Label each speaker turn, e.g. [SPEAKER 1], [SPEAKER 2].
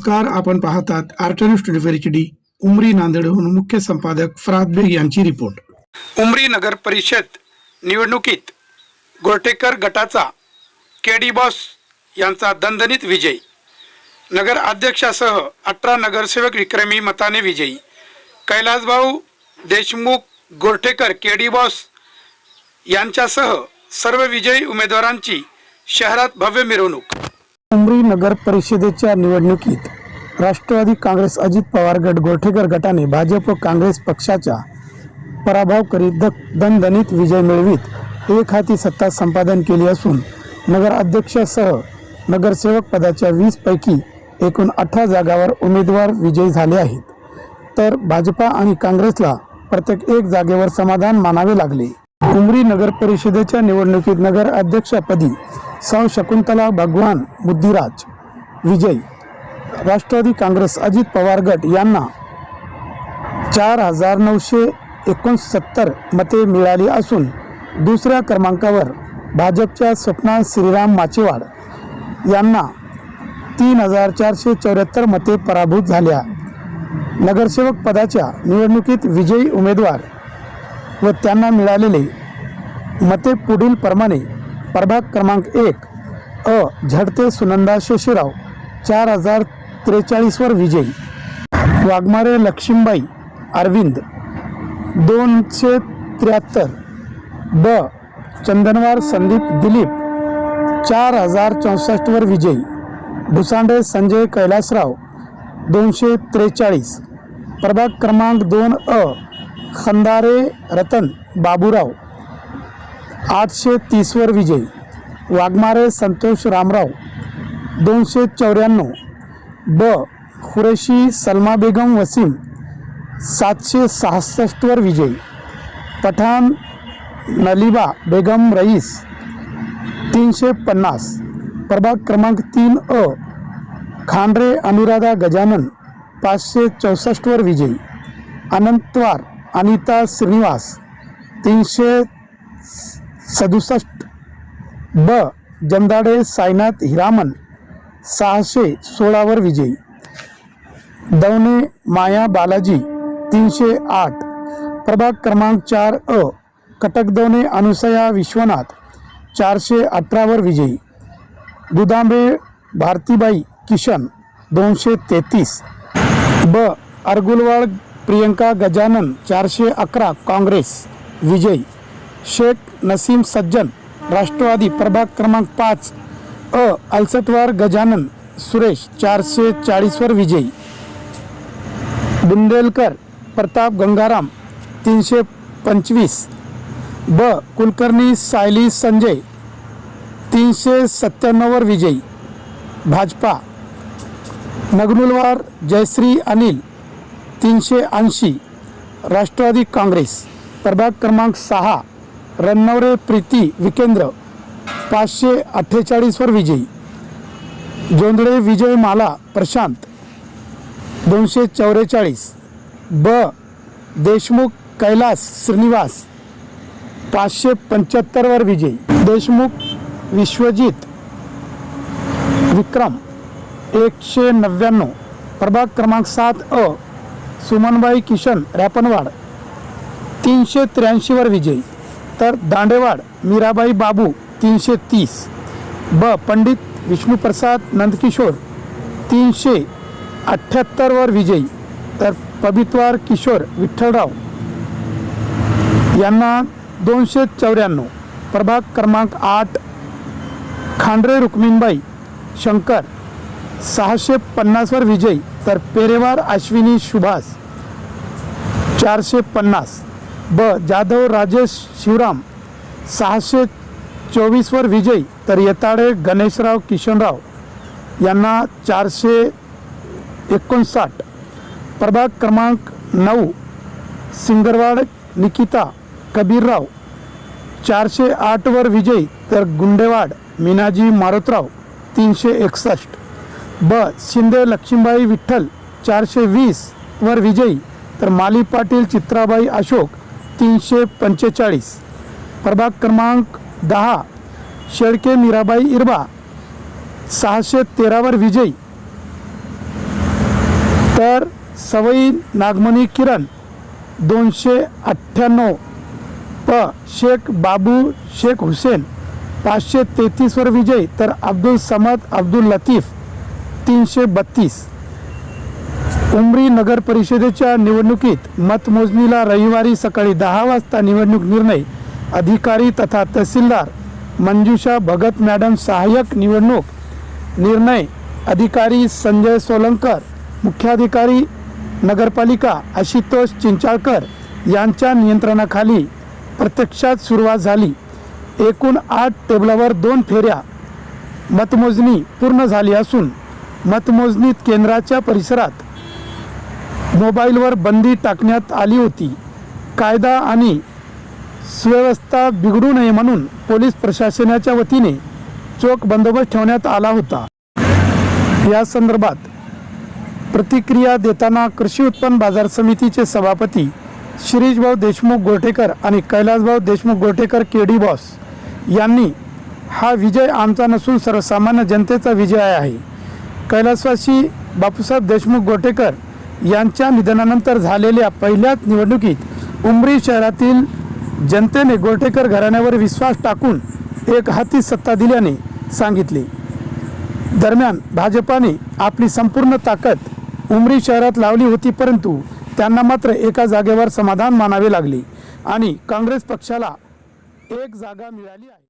[SPEAKER 1] नमस्कार, आपण पाहतात आर्ट न्यूज 24 HD. उमरी नांदेडहून मुख्य संपादक फराद बेग यांची रिपोर्ट. उमरी नगर परिषद निवडणुकीत गोरठेकर गटाचा केडी बॉस यांचा दणदणीत विजय. नगर अध्यक्षासह 18 नगरसेवक विक्रमी मताने विजयी. कैलासभाऊ देशमुख गोरठेकर केडी बॉस यांच्यासह सर्व विजयी उमेदवारांची शहरात भव्य मिरवणूक. उमरी नगर परिषदेच्या निवडणुकीत राष्ट्रवादी काँग्रेस अजित पवार गट गोरठेकर गटाने भाजप काँग्रेस पक्षाचा पराभव करीत दणदणीत विजय मिळवित एक हाती सत्ता संपादन केली असून नगर अध्यक्षासह नगरसेवक पदाच्या 20 पैकी एकूण 18 जागावर उमेदवार विजयी झाले आहेत, तर भाजपा आणि काँग्रेसला प्रत्येक एक जागेवर समाधान मानावे लागले. उमरी नगर परिषदेच्या निवडणुकीत नगर अध्यक्षपदी सौ शकुंतला भगवान बुद्धिराज विजयी. राष्ट्रवादी काँग्रेस अजित पवार गट यांना 4969 मते मिळाली असून दुसऱ्या क्रमांकावर भाजपच्या स्वप्ना श्रीराम माचेवाड यांना 3474 मते पराभूत झाल्या. नगरसेवक पदाच्या निवडणुकीत विजयी उमेदवार व त्यांना मिळालेले मते पुढील प्रमाणे. प्रभाग क्रमांक 1 अ झडते सुनंदा शेषराव 4043 वर विजयी. वाघमारे लक्ष्मीबाई अरविंद 273. ब चंदनवार संदीप दिलीप 4064 वर विजयी. भुसांडे संजय कैलासराव 243. प्रभाग क्रमांक 2 अ खंदारे रतन बाबूराव 830 वर विजयी. वाघमारे संतोष रामराव 294. ब खुरेशी सलमा बेगम वसीम 766 वर विजयी. पठाण नलिबा बेगम रईस 350. प्रभाग क्रमांक 3 अ खांडरे अनुराधा गजानन 564 वर विजयी. अनंतवार अनिता श्रीनिवास 367. ब जमदाडे साईनाथ हिरामन 616 वर विजयी. दवणे माया बालाजी 308. प्रभाग क्रमांक 4 अ कटकदवणे अनुसया विश्वनाथ 418 वर विजयी. दुधांबे भारतीबाई किशन 233. ब अर्गुलवाड प्रियंका गजानन 411 काँग्रेस विजयी. शेख नसीम सज्जन राष्ट्रवादी प्रभाग क्रमांक 5 अ अलसटवार गजानन सुरेश 440 वर विजयी. बुंदेलकर प्रताप गंगाराम 325. ब कुलकर्णी सायली संजय 397 वर विजयी. भाजपा. नगनुलवार जयश्री अनिल 380. राष्ट्रवादी काँग्रेस प्रभाग क्रमांक 6 रन्नवरे प्रीती विकेंद्र 548 वर विजयी. जोंधळे विजय माला प्रशांत 244. ब देशमुख कैलास श्रीनिवास 575 वर विजयी. देशमुख विश्वजित विक्रम 199. प्रभाग क्रमांक 7 अ सुमनबाई किशन रॅपनवाड 383 वर विजयी. तर दांडेवाड मीराबाई बाबू 330. ब पंडित विष्णुप्रसाद नंदकिशोर 378 वर विजयी. तर पबितवार किशोर विठ्ठलराव यांना 294. प्रभाग क्रमांक 8 खांडरे रुक्मिणबाई शंकर 650 वर विजयी. तर पेरेवार अश्विनी सुभाष 450. ब जाधव राजेश शिवराम 624 वर विजयी. तर येताडे गणेशराव किशनराव यांना 459. प्रभाग क्रमांक 9 सिंगरवाड निकिता कबीरराव 408 वर विजयी. तर गुंडेवाड मीनाजी मारुतराव 361. ब शिंदे लक्ष्मीबाई विठ्ठल 420 वर विजयी. तर माली पाटील चित्राबाई अशोक 345. प्रभाग क्रमांक 10 शेळके मीराबाई इरबा 613 वर विजयी. तर सवई नागमणी किरण 298 प शेख बाबू शेख हुसेन 533 वर विजयी, तर अब्दुल समद अब्दुल लतीफ 332. उमरी नगर परिषदेच्या निवडणुकीत मतमोजणीला रविवारी सकाळी 10 वाजता निवडणूक निर्णय अधिकारी तथा तहसीलदार मंजुषा भगत मॅडम, सहाय्यक निवडणूक निर्णय अधिकारी संजय सोलंकर, मुख्याधिकारी नगरपालिका आशुतोष चिंचाळकर यांच्या नियंत्रणाखाली प्रत्यक्षात सुरुवात झाली. एकूण 8 टेबलावर 2 फेऱ्या मतमोजणी पूर्ण झाली असून मतमोजणी केंद्राच्या परिसरात मोबाईलवर बंदी टाकण्यात आली होती. कायदा आणि सुव्यवस्था बिघडू नये म्हणून पोलीस प्रशासनाच्या वतीने चोख बंदोबस्त ठेवण्यात आला होता. या संदर्भात प्रतिक्रिया देताना कृषी उत्पन्न बाजार समितीचे सभापती शिरीषभाऊ देशमुख गोरठेकर आणि कैलासभाऊ देशमुख गोरठेकर केडी बॉस यांनी हा विजय आमचा नसून सर्वसामान्य जनतेचा विजय आहे. कैलासवासी बापूसाहेब देशमुख गोरठेकर यांच्या निधनानंतर झालेल्या पहिल्याच निवडणुकीत उमरी शहरातील जनतेने गोरठेकर घराण्यावर विश्वास टाकून एक हाती सत्ता दिल्याने सांगितले. दरम्यान भाजपाने आपली संपूर्ण ताकद उमरी शहरात लावली होती, परंतु त्यांना मात्र एका जागेवर समाधान मानावे लागले आणि काँग्रेस पक्षाला 1 जागा मिळाली आहे.